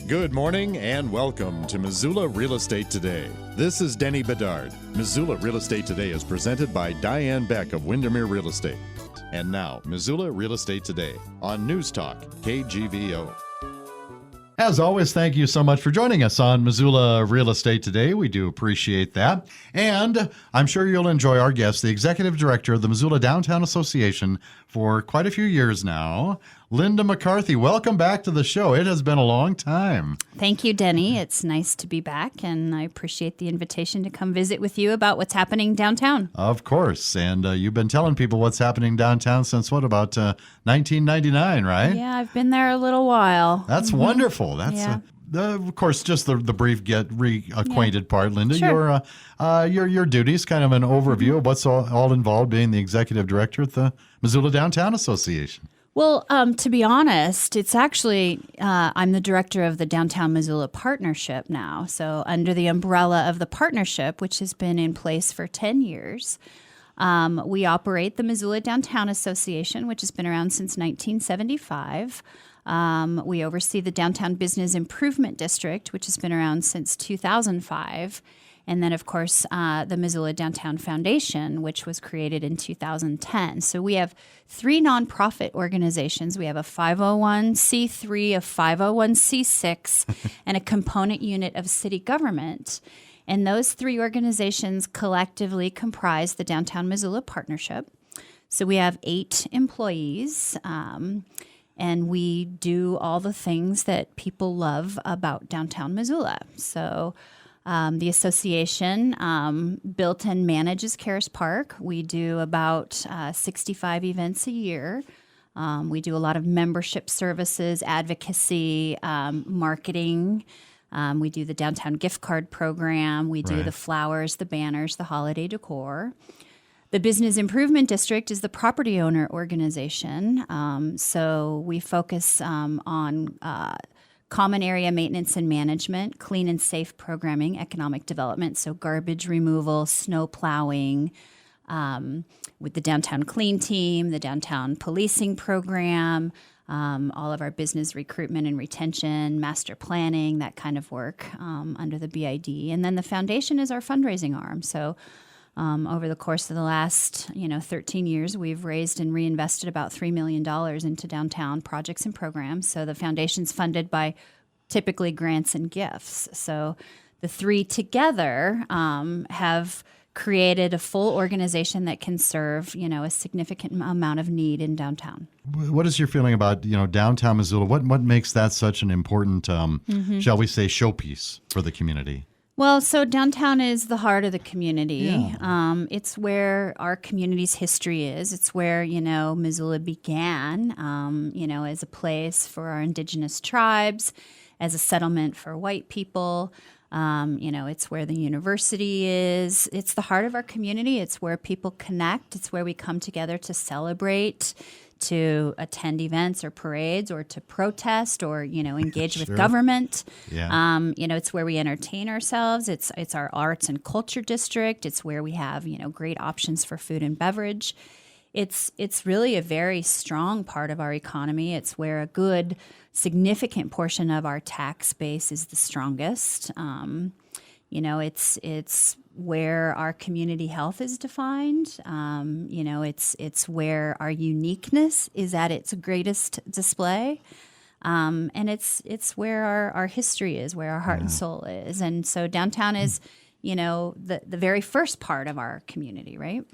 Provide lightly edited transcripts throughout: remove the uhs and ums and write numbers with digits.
Good morning and welcome to Missoula Real Estate Today. This is Denny Bedard. Missoula Real Estate Today is presented by Diane Beck of Windermere Real Estate. And now, Missoula Real Estate Today on News Talk, KGVO. As always, thank you so much for joining us on Missoula Real Estate Today. We do appreciate that. And I'm sure you'll enjoy our guest, the Executive Director of the Missoula Downtown Association for quite a few years now, Linda McCarthy. Welcome back to the show. It has been a long time. Thank you, Denny. It's nice to be back, and I appreciate the invitation to come visit with you about what's happening downtown. Of course. And you've been telling people what's happening downtown since what, about 1999, right? Yeah, I've been there a little while. That's wonderful. That's of course, just the brief get reacquainted part, Linda. Sure. Your duties, kind of an overview of what's all involved being the executive director at the Missoula Downtown Association. Well, to be honest, it's actually, I'm the director of the Downtown Missoula Partnership now. So under the umbrella of the partnership, which has been in place for 10 years, we operate the Missoula Downtown Association, which has been around since 1975. We oversee the Downtown Business Improvement District, which has been around since 2005. And then, of course, the Missoula Downtown Foundation, which was created in 2010. So we have three nonprofit organizations. We have a 501c3, a 501c6, and a component unit of city government. And those three organizations collectively comprise the Downtown Missoula Partnership. So we have 8 employees, and we do all the things that people love about downtown Missoula. So the association built and manages Caras Park. We do about 65 events a year. We do a lot of membership services, advocacy, marketing. We do the downtown gift card program. We do the flowers, the banners, the holiday decor. The Business Improvement District is the property owner organization. So we focus on common area maintenance and management, clean and safe programming, economic development, so garbage removal, snow plowing, with the Downtown Clean Team, the Downtown Policing Program, all of our business recruitment and retention, master planning, that kind of work under the BID. And then the foundation is our fundraising arm. So over the course of the last 13 years, we've raised and reinvested about $3 million into downtown projects and programs. So the foundation's funded by typically grants and gifts. So the three together have created a full organization that can serve a significant amount of need in downtown. What is your feeling about downtown Missoula? What makes that such an important, shall we say, showpiece for the community? Well, so downtown is the heart of the community. Yeah. It's where our community's history is. It's where, Missoula began, as a place for our indigenous tribes, as a settlement for white people. It's where the university is. It's the heart of our community. It's where people connect. It's where we come together to celebrate, to attend events or parades, or to protest, or engage with government. Yeah. It's where we entertain ourselves. It's our arts and culture district. It's where we have great options for food and beverage. It's really a very strong part of our economy. It's where a good significant portion of our tax base is the strongest. It's where our community health is defined. It's where our uniqueness is at its greatest display. And it's where our history is, where our heart and soul is. And so downtown is, the very first part of our community, right?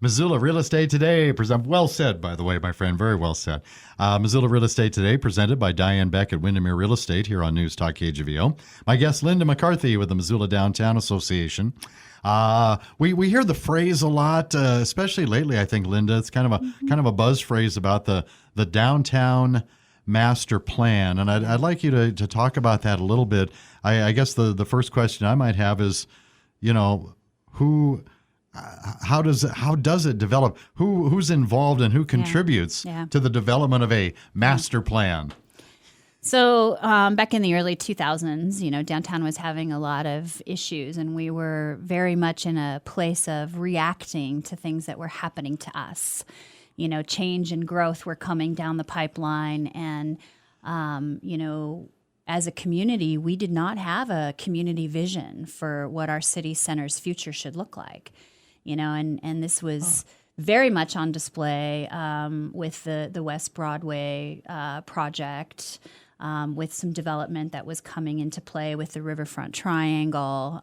Missoula Real Estate Today, well said, by the way, my friend, very well said. Missoula Real Estate Today, presented by Diane Beck at Windermere Real Estate here on News Talk KGVO. My guest, Linda McCarthy with the Missoula Downtown Association. We hear the phrase a lot, especially lately, I think, Linda. It's kind of a buzz phrase about the downtown master plan, and I'd like you to talk about that a little bit. I guess the first question I might have is, how does it develop? Who's involved and who contributes to the development of a master plan? So back in the early 2000s, downtown was having a lot of issues, and we were very much in a place of reacting to things that were happening to us. Change and growth were coming down the pipeline, and as a community, we did not have a community vision for what our city center's future should look like, and this was very much on display with the West Broadway project, with some development that was coming into play with the Riverfront Triangle,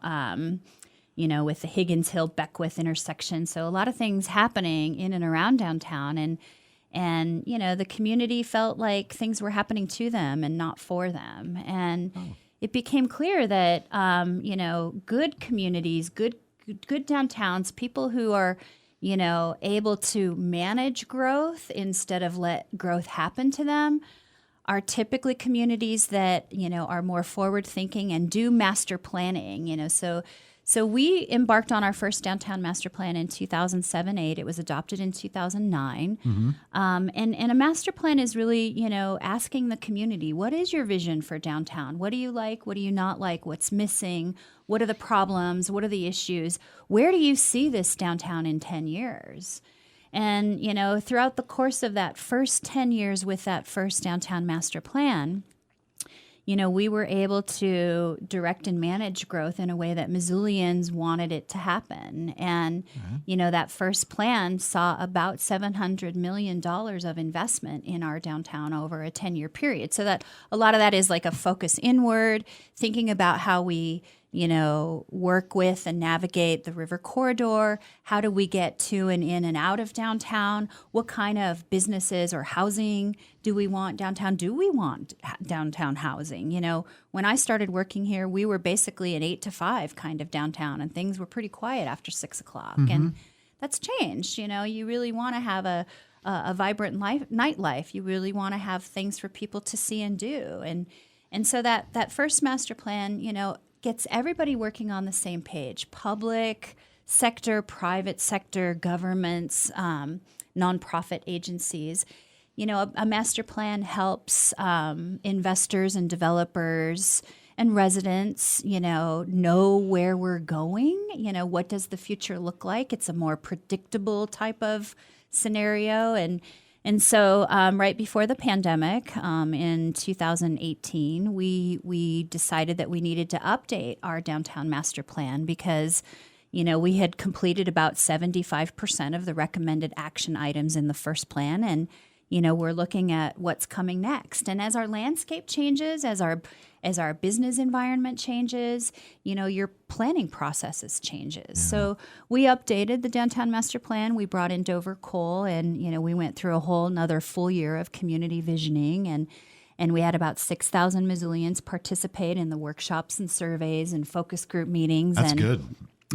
with the Higgins Hill Beckwith intersection. So a lot of things happening in and around downtown, and the community felt like things were happening to them and not for them. And it became clear that good communities, good downtowns, people who are able to manage growth instead of let growth happen to them, are typically communities that are more forward thinking and do master planning. So we embarked on our first downtown master plan in 2007-8. It was adopted in 2009. Mm-hmm. And a master plan is really, asking the community, what is your vision for downtown? What do you like? What do you not like? What's missing? What are the problems? What are the issues? Where do you see this downtown in 10 years? And, throughout the course of that first 10 years with that first downtown master plan, we were able to direct and manage growth in a way that Missoulians wanted it to happen. And, that first plan saw about $700 million of investment in our downtown over a 10-year period. So that a lot of that is like a focus inward, thinking about how we work with and navigate the river corridor. How do we get to and in and out of downtown? What kind of businesses or housing do we want downtown? Do we want downtown housing? When I started working here, we were basically an 8 to 5 kind of downtown, and things were pretty quiet after 6 o'clock. Mm-hmm. And that's changed. You really want to have a vibrant nightlife. You really want to have things for people to see and do. And so that first master plan, gets everybody working on the same page: public sector, private sector, governments, nonprofit agencies. A master plan helps investors and developers and residents, know where we're going. What does the future look like? It's a more predictable type of scenario. And so right before the pandemic, in 2018, we decided that we needed to update our downtown master plan because, we had completed about 75% of the recommended action items in the first plan. And, we're looking at what's coming next. And as our landscape changes, as our business environment changes, your planning processes changes. Yeah. So we updated the downtown master plan. We brought in Dover Cole, and we went through a whole another full year of community visioning, and we had about 6,000 Missoulians participate in the workshops and surveys and focus group meetings. That's and good.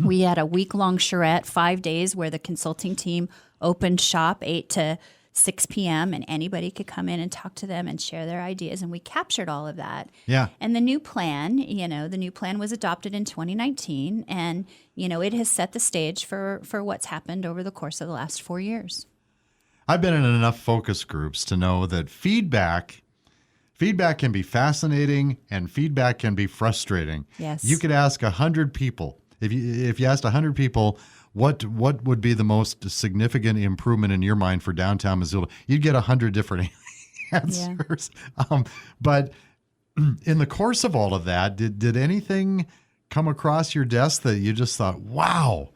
We had a week-long charrette, 5 days, where the consulting team opened shop 8 to 6 p.m. and anybody could come in and talk to them and share their ideas. And we captured all of that. Yeah. And the new plan, was adopted in 2019. And, it has set the stage for what's happened over the course of the last 4 years. I've been in enough focus groups to know that feedback can be fascinating and feedback can be frustrating. Yes. You could ask 100 people. If you asked 100 people, what would be the most significant improvement in your mind for downtown Missoula? You'd get 100 different answers. Yeah. But in the course of all of that, did anything come across your desk that you just thought, wow,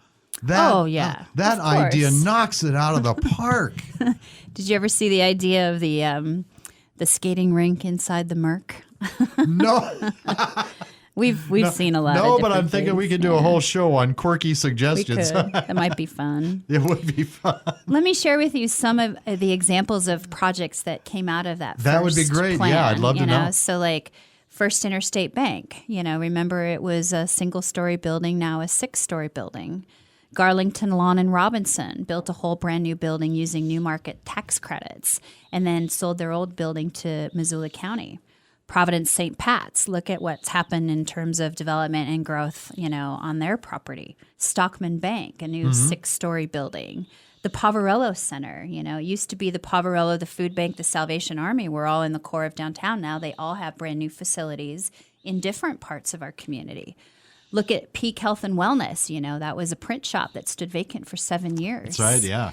that idea knocks it out of the park? Did you ever see the idea of the skating rink inside the Merc? No. We've seen a lot of different but I'm thinking things. We could do a whole show on quirky suggestions. We could. That might be fun. It would be fun. Let me share with you some of the examples of projects that came out of that That would be great. plan, yeah, I'd love to know. So like First Interstate Bank, remember it was a single-story building, now a 6-story building. Garlington Lawn and Robinson built a whole brand new building using New Market tax credits and then sold their old building to Missoula County. Providence St. Pat's, look at what's happened in terms of development and growth, on their property. Stockman Bank, a new 6-story building. The Poverello Center, used to be the Poverello, the Food Bank, the Salvation Army were all in the core of downtown. Now they all have brand new facilities in different parts of our community. Look at Peak Health and Wellness. That was a print shop that stood vacant for 7 years. That's right. Yeah.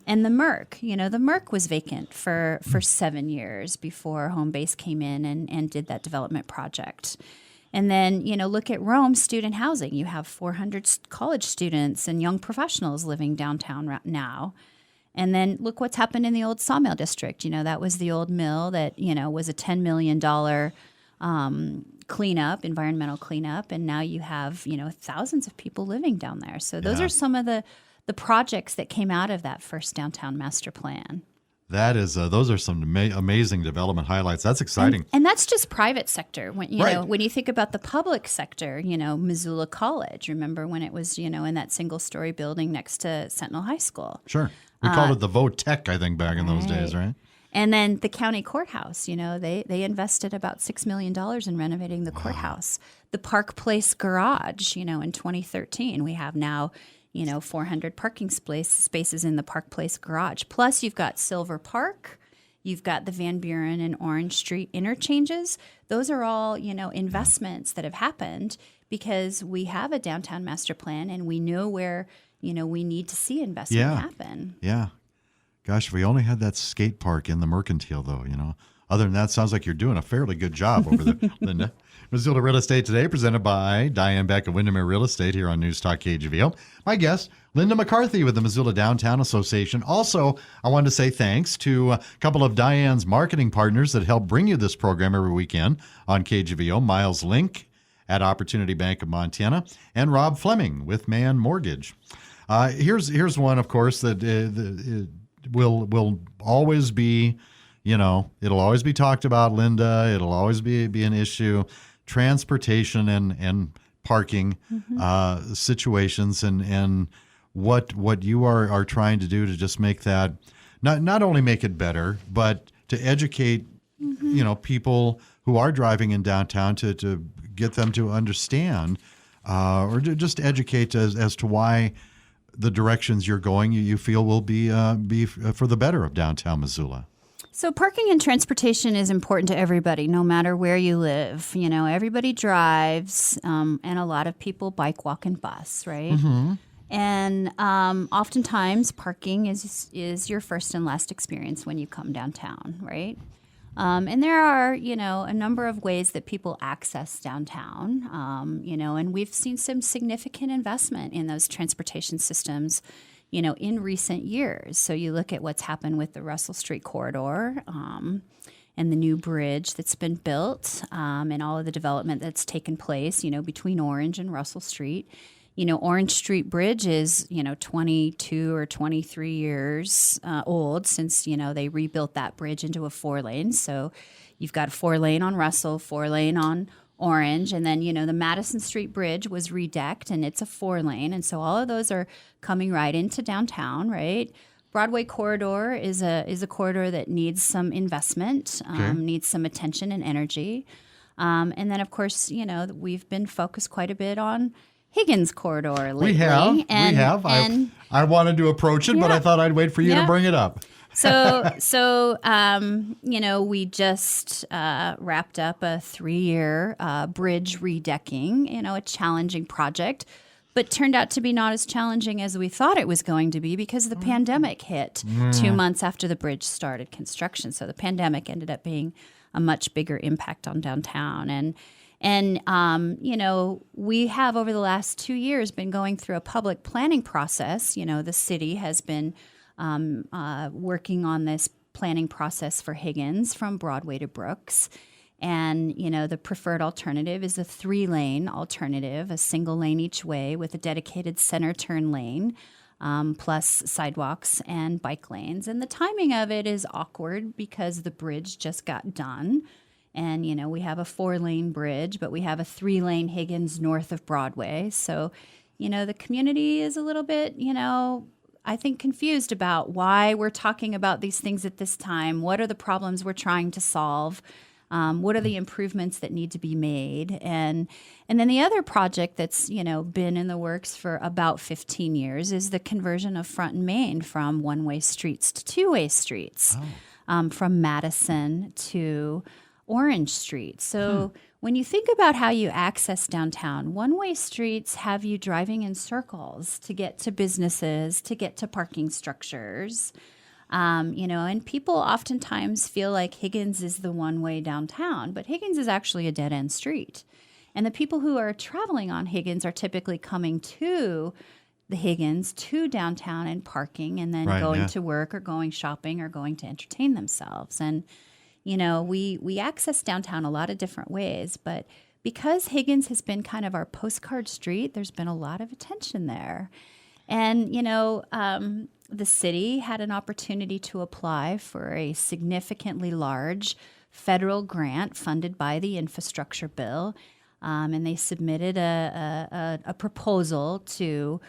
And the Merc, the Merc was vacant for 7 years before Homebase came in and did that development project. And then, look at Rome student housing. You have 400 college students and young professionals living downtown now. And then look what's happened in the old Sawmill District. That was the old mill that, was a $10 million cleanup, environmental cleanup. And now you have, thousands of people living down there. So those are some of the projects that came out of that first downtown master plan. That is, those are some amazing development highlights. That's exciting. And that's just private sector. When Right. when you think about the public sector, Missoula College. Remember when it was, in that single-story building next to Sentinel High School? Sure. We called it the Votech, I think, back in those days, right? And then the county courthouse. they invested about $6 million in renovating the courthouse. The Park Place Garage. In 2013, we have now 400 parking spaces in the Park Place garage. Plus, you've got Silver Park, you've got the Van Buren and Orange Street interchanges. Those are all, investments that have happened because we have a downtown master plan and we know where, we need to see investment happen. Yeah. Gosh, if we only had that skate park in the Mercantile, though, Other than that, sounds like you're doing a fairly good job over there, Linda. Missoula Real Estate Today, presented by Diane Beck of Windermere Real Estate here on News Talk KGVO. My guest, Linda McCarthy with the Missoula Downtown Association. Also, I wanted to say thanks to a couple of Diane's marketing partners that help bring you this program every weekend on KGVO. Miles Link at Opportunity Bank of Montana and Rob Fleming with Man Mortgage. Here's one, of course, that will always be, it'll always be talked about, Linda. It'll always be an issue. Transportation and parking situations and what you are trying to do to just make that not only make it better, but to educate people who are driving in downtown to get them to understand or to just educate as to why the directions you're going you feel will be for the better of downtown Missoula. So parking and transportation is important to everybody, no matter where you live. Everybody drives, and a lot of people bike, walk, and bus, right? Mm-hmm. And oftentimes parking is your first and last experience when you come downtown, right? And there are, a number of ways that people access downtown, and we've seen some significant investment in those transportation systems, in recent years. So you look at what's happened with the Russell Street corridor and the new bridge that's been built and all of the development that's taken place, between Orange and Russell Street. Orange Street Bridge is, 22 or 23 years old since, they rebuilt that bridge into a 4-lane. So you've got a 4-lane on Russell, 4-lane on Orange, and then, the Madison Street Bridge was redecked and it's a 4-lane. And so all of those are coming right into downtown, right? Broadway corridor is a corridor that needs some investment, needs some attention and energy. And then, of course, we've been focused quite a bit on Higgins corridor lately. We have. I wanted to approach it, but I thought I'd wait for you to bring it up. So we just wrapped up a 3-year bridge redecking, a challenging project, but turned out to be not as challenging as we thought it was going to be because the pandemic hit 2 months after the bridge started construction. So the pandemic ended up being a much bigger impact on downtown. And we have over the last 2 years been going through a public planning process. The city has been working on this planning process for Higgins from Broadway to Brooks. And, the preferred alternative is a 3-lane alternative, a single lane each way with a dedicated center turn lane, plus sidewalks and bike lanes. And the timing of it is awkward because the bridge just got done. And, we have a 4-lane bridge, but we have a 3-lane Higgins north of Broadway. So, the community is a little bit, I think confused about why we're talking about these things at this time. What are the problems we're trying to solve? What are the improvements that need to be made? And then the other project that's, been in the works for about 15 years is the conversion of Front and Main from one-way streets to two-way streets, from Madison to Orange Street. So when you think about how you access downtown, one-way streets have you driving in circles to get to businesses, to get to parking structures. And people oftentimes feel like Higgins is the one-way downtown, but Higgins is actually a dead-end street. And the people who are traveling on Higgins are typically coming to the Higgins, to downtown and parking, and then going to work or going shopping or going to entertain themselves. And we access downtown a lot of different ways, but because Higgins has been kind of our postcard street, there's been a lot of attention there. And, the city had an opportunity to apply for a significantly large federal grant funded by the infrastructure bill, and they submitted a proposal to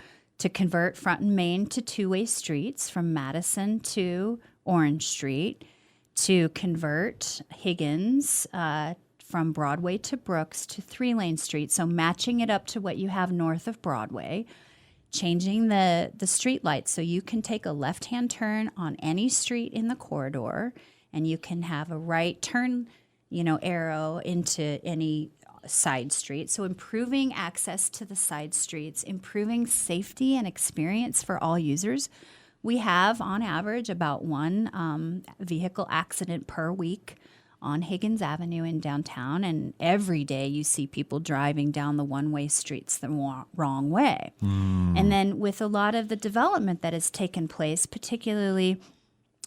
convert Front and Main to two-way streets from Madison to Orange Street, to convert Higgins from Broadway to Brooks to three-lane street, so matching it up to what you have north of Broadway, changing the street lights so you can take a left-hand turn on any street in the corridor, and you can have a right turn, arrow into any side street. So improving access to the side streets, improving safety and experience for all users. We have, on average, about one vehicle accident per week on Higgins Avenue in downtown, and every day you see people driving down the one-way streets the wrong way. And then with a lot of the development that has taken place, particularly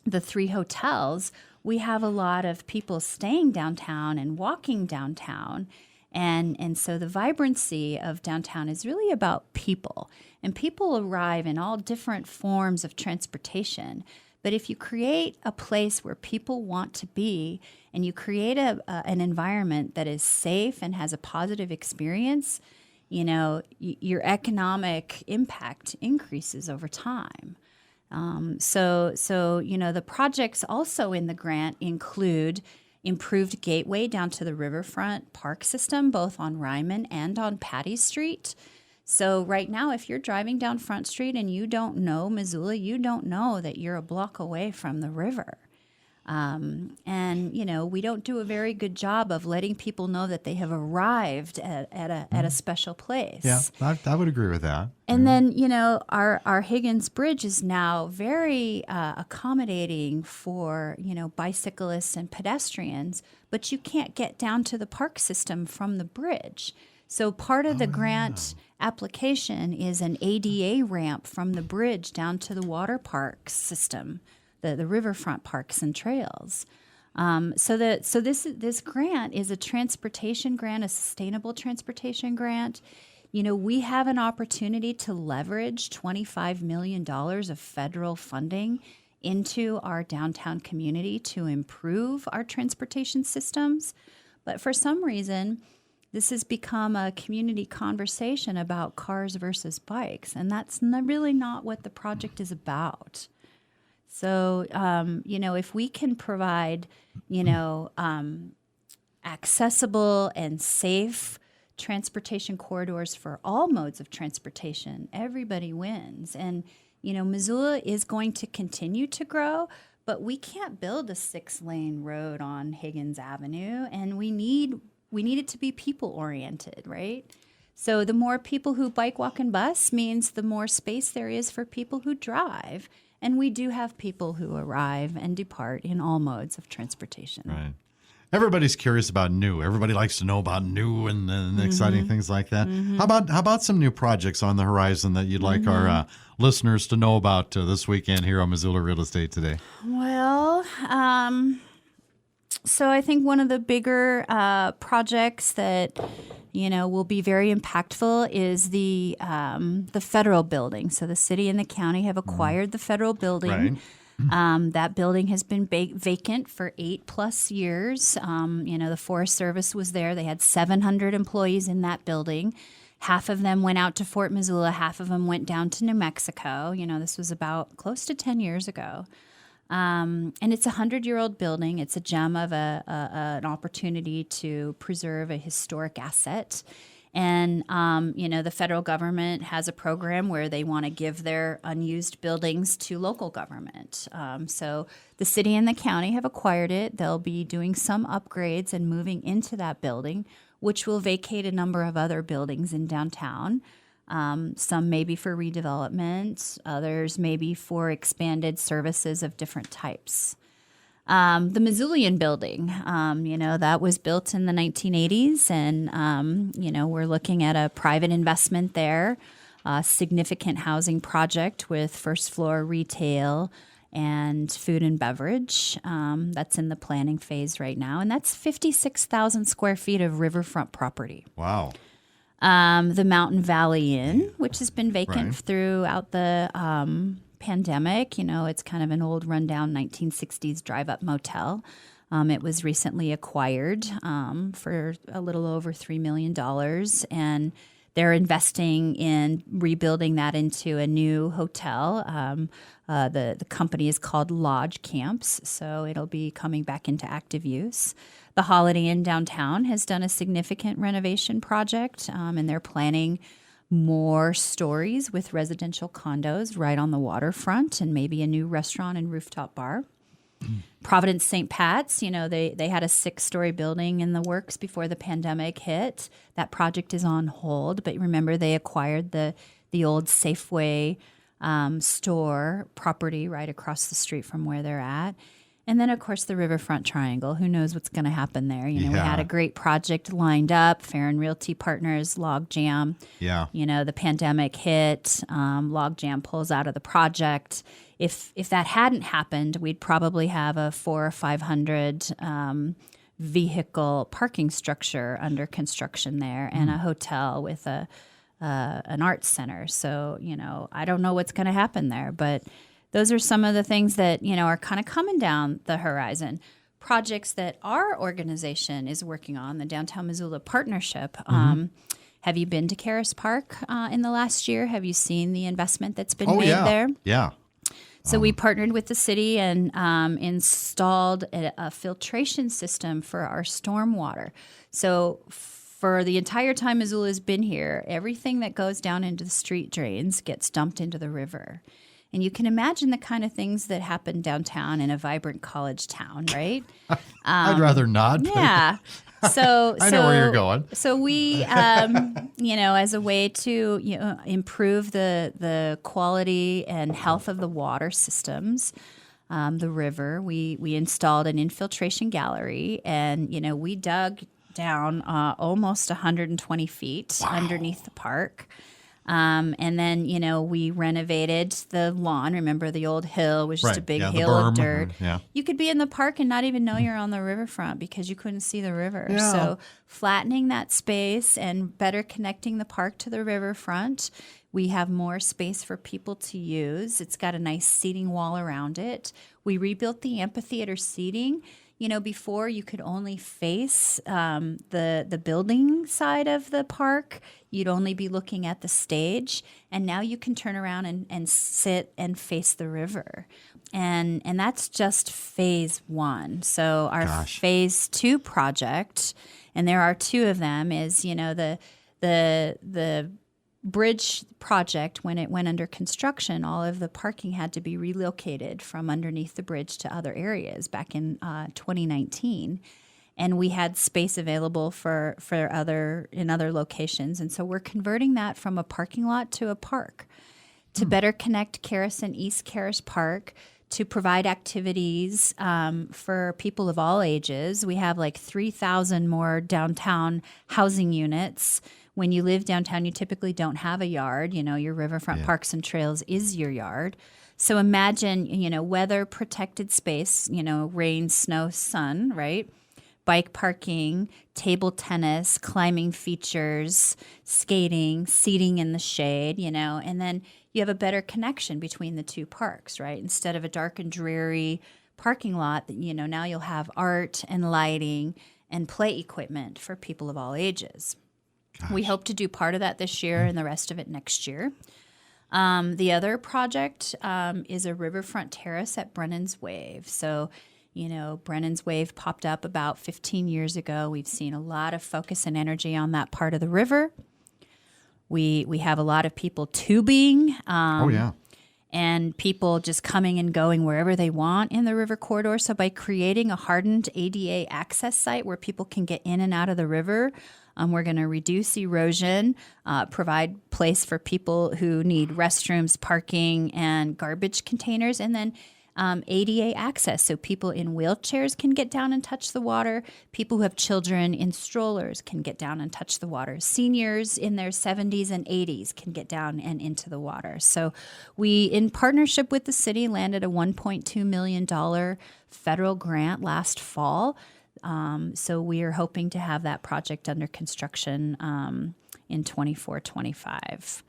the 3 hotels, we have a lot of people staying downtown and walking downtown. And so the vibrancy of downtown is really about people. And people arrive in all different forms of transportation. But if you create a place where people want to be, and you create an environment that is safe and has a positive experience, your economic impact increases over time. So the projects also in the grant include improved gateway down to the riverfront park system, both on Ryman and on Patty Street. So right now, if you're driving down Front Street and you don't know Missoula, you don't know that you're a block away from the river. We don't do a very good job of letting people know that they have arrived at a special place. Yeah, I would agree with that. And then, our Higgins Bridge is now very accommodating for, bicyclists and pedestrians, but you can't get down to the park system from the bridge. So part of the grant application is an ADA ramp from the bridge down to the water park system, the riverfront parks and trails. So this grant is a transportation grant, a sustainable transportation grant. We have an opportunity to leverage $25 million of federal funding into our downtown community to improve our transportation systems. But for some reason, this has become a community conversation about cars versus bikes, and that's really not what the project is about. So, if we can provide, accessible and safe transportation corridors for all modes of transportation, everybody wins. And, Missoula is going to continue to grow, but we can't build a 6-lane road on Higgins Avenue, and we need it to be people-oriented, right? So the more people who bike, walk, and bus means the more space there is for people who drive. And we do have people who arrive and depart in all modes of transportation. Right. Everybody's curious about new. Everybody likes to know about new and exciting things like that. How about some new projects on the horizon that you'd like our listeners to know about this weekend here on Missoula Real Estate Today? Well, so I think one of the bigger projects that will be very impactful is the federal building. So the city and the county have acquired the federal building. Right. That building has been vacant for 8+ years. The Forest Service was there. They had 700 employees in that building. Half of them went out to Fort Missoula. Half of them went down to New Mexico. This was about close to 10 years ago. And it's a 100-year-old building. It's a gem of an opportunity to preserve a historic asset. And, the federal government has a program where they want to give their unused buildings to local government. So the city and the county have acquired it. They'll be doing some upgrades and moving into that building, which will vacate a number of other buildings in downtown. Some maybe for redevelopment, others maybe for expanded services of different types. The Missoulian building, that was built in the 1980s, and, we're looking at a private investment there, a significant housing project with first floor retail and food and beverage. That's in the planning phase right now, and that's 56,000 square feet of riverfront property. Wow. The Mountain Valley Inn, which has been vacant Right. throughout the pandemic. It's kind of an old rundown 1960s drive-up motel. It was recently acquired for a little over $3 million, and they're investing in rebuilding that into a new hotel. The company is called Lodge Camps, so it'll be coming back into active use. The Holiday Inn downtown has done a significant renovation project, and they're planning more stories with residential condos right on the waterfront and maybe a new restaurant and rooftop bar. Providence St. Pat's, they had a 6-story building in the works before the pandemic hit. That project is on hold, but remember they acquired the old Safeway store property right across the street from where they're at. And then, of course, the Riverfront Triangle. Who knows what's going to happen there? We had a great project lined up, Farron Realty Partners, Logjam. Yeah. The pandemic hit, Logjam pulls out of the project. If that hadn't happened, we'd probably have a 400 or 500 vehicle parking structure under construction there and a hotel with an arts center. So, I don't know what's going to happen there, but those are some of the things that, are kind of coming down the horizon. Projects that our organization is working on, the Downtown Missoula Partnership. Have you been to Karis Park in the last year? Have you seen the investment that's been made there? Yeah. So we partnered with the city and installed a filtration system for our stormwater. So for the entire time Missoula has been here, everything that goes down into the street drains gets dumped into the river. And you can imagine the kind of things that happen downtown in a vibrant college town, right? I'd rather not. But Yeah. So I know where you're going. So we, as a way to improve the quality and health of the water systems, the river, we installed an infiltration gallery, and we dug down almost 120 feet underneath the park. And then, we renovated the lawn. Remember, the old hill was just a big hill of dirt. Yeah. You could be in the park and not even know you're on the riverfront because you couldn't see the river. Yeah. So flattening that space and better connecting the park to the riverfront, we have more space for people to use. It's got a nice seating wall around it. We rebuilt the amphitheater seating. Before you could only face the building side of the park. You'd only be looking at the stage. And now you can turn around and sit and face the river. And that's just phase 1. So our phase 2 project, and there are 2 of them, is, the bridge project. When it went under construction, all of the parking had to be relocated from underneath the bridge to other areas back in 2019, and we had space available for other locations, and so we're converting that from a parking lot to a park to better connect Karis and East Karis Park, to provide activities for people of all ages. We have like 3,000 more downtown housing units. When you live downtown, you typically don't have a yard. Your riverfront parks and trails is your yard. So imagine, weather protected space, rain, snow, sun, right? Bike parking, table tennis, climbing features, skating, seating in the shade, and then you have a better connection between the 2 parks, right? Instead of a dark and dreary parking lot, now you'll have art and lighting and play equipment for people of all ages. We hope to do part of that this year and the rest of it next year. The other project is a riverfront terrace at Brennan's Wave. So Brennan's Wave popped up about 15 years ago. We've seen a lot of focus and energy on that part of the river. We have a lot of people tubing. Oh, yeah. And people just coming and going wherever they want in the river corridor. So by creating a hardened ADA access site where people can get in and out of the river, we're going to reduce erosion, provide place for people who need restrooms, parking, and garbage containers, and then ADA access, so people in wheelchairs can get down and touch the water. People who have children in strollers can get down and touch the water. Seniors in their 70s and 80s can get down and into the water. So we, in partnership with the city, landed a $1.2 million federal grant last fall. So we are hoping to have that project under construction in 24-25.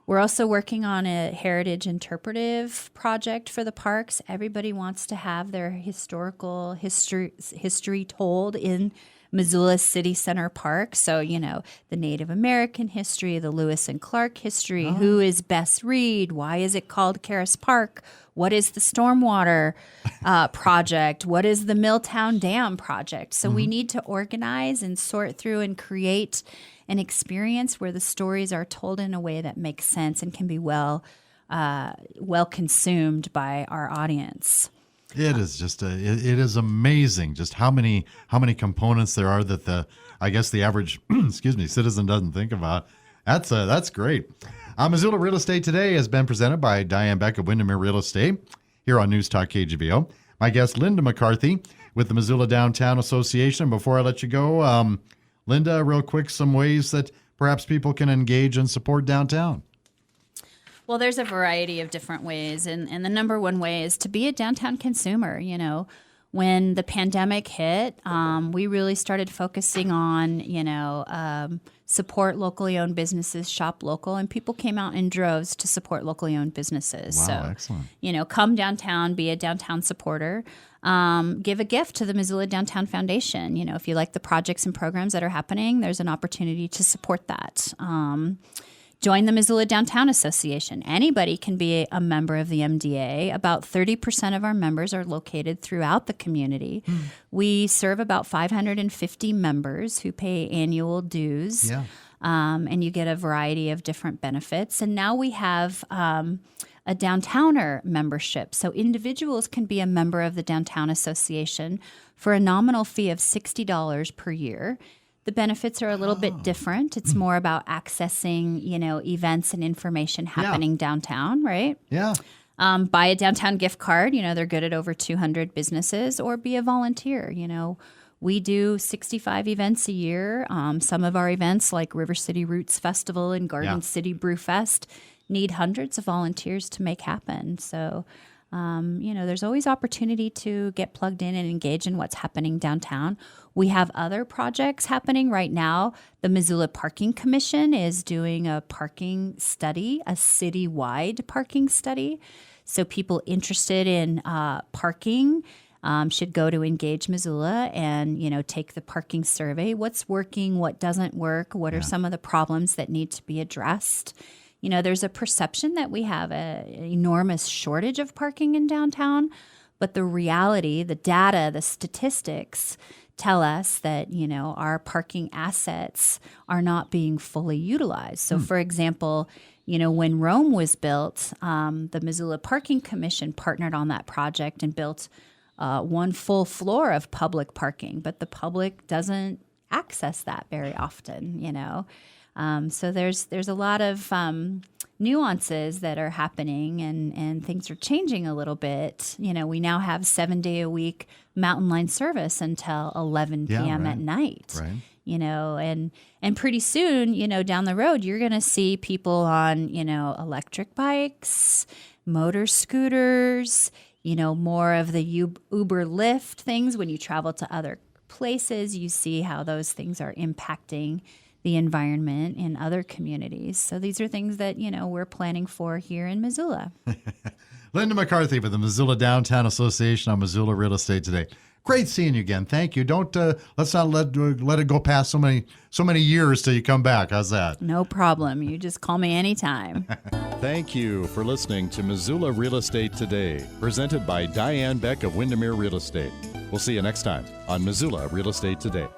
We're also working on a heritage interpretive project for the parks. Everybody wants to have their historical history told in Missoula City Center Park. So, the Native American history, the Lewis and Clark history, who is Bess Reed, why is it called Karis Park, what is the Stormwater project, what is the Milltown Dam project. So we need to organize and sort through and create an experience where the stories are told in a way that makes sense and can be well consumed by our audience. It is just it is amazing just how many components there are that the average citizen doesn't think about. That's great. Missoula Real Estate Today has been presented by Diane Beck of Windermere Real Estate here on News Talk KGVO. My guest Linda McCarthy with the Missoula Downtown Association. Before I let you go, Linda, real quick, some ways that perhaps people can engage and support downtown. Well, there's a variety of different ways, and the number one way is to be a downtown consumer. When the pandemic hit, we really started focusing on, support locally owned businesses, shop local, and people came out in droves to support locally owned businesses. Wow, so, excellent. Come downtown, be a downtown supporter. Give a gift to the Missoula Downtown Foundation. If you like the projects and programs that are happening, there's an opportunity to support that. Join the Missoula Downtown Association. Anybody can be a member of the MDA. About 30% of our members are located throughout the community. We serve about 550 members who pay annual dues. Yeah. And you get a variety of different benefits. And now we have a Downtowner membership. So individuals can be a member of the Downtown Association for a nominal fee of $60 per year. The benefits are a little bit different. It's more about accessing, events and information happening downtown, right? Yeah. Buy a downtown gift card. They're good at over 200 businesses, or be a volunteer. We do 65 events a year. Some of our events, like River City Roots Festival and Garden City Brew Fest, need hundreds of volunteers to make happen. So, there's always opportunity to get plugged in and engage in what's happening downtown. We have other projects happening right now. The Missoula Parking Commission is doing a parking study, a citywide parking study. So people interested in parking should go to Engage Missoula and, take the parking survey. What's working? What doesn't work? What are some of the problems that need to be addressed? There's a perception that we have an enormous shortage of parking in downtown, but the reality, the data, the statistics tell us that, our parking assets are not being fully utilized. So, for example, when Rome was built, the Missoula Parking Commission partnered on that project and built one full floor of public parking, but the public doesn't access that very often, So there's a lot of nuances that are happening, and things are changing a little bit. We now have 7-day-a-week mountain line service until 11 p.m. at night. Right. And pretty soon, down the road, you're going to see people on, electric bikes, motor scooters, more of the Uber Lyft things. When you travel to other places, you see how those things are impacting the environment in other communities. So these are things that, we're planning for here in Missoula. Linda McCarthy with the Missoula Downtown Association on Missoula Real Estate Today. Great seeing you again. Thank you. Don't let's not let it go past so many years till you come back. How's that? No problem. You just call me anytime. Thank you for listening to Missoula Real Estate Today, presented by Diane Beck of Windermere Real Estate. We'll see you next time on Missoula Real Estate Today.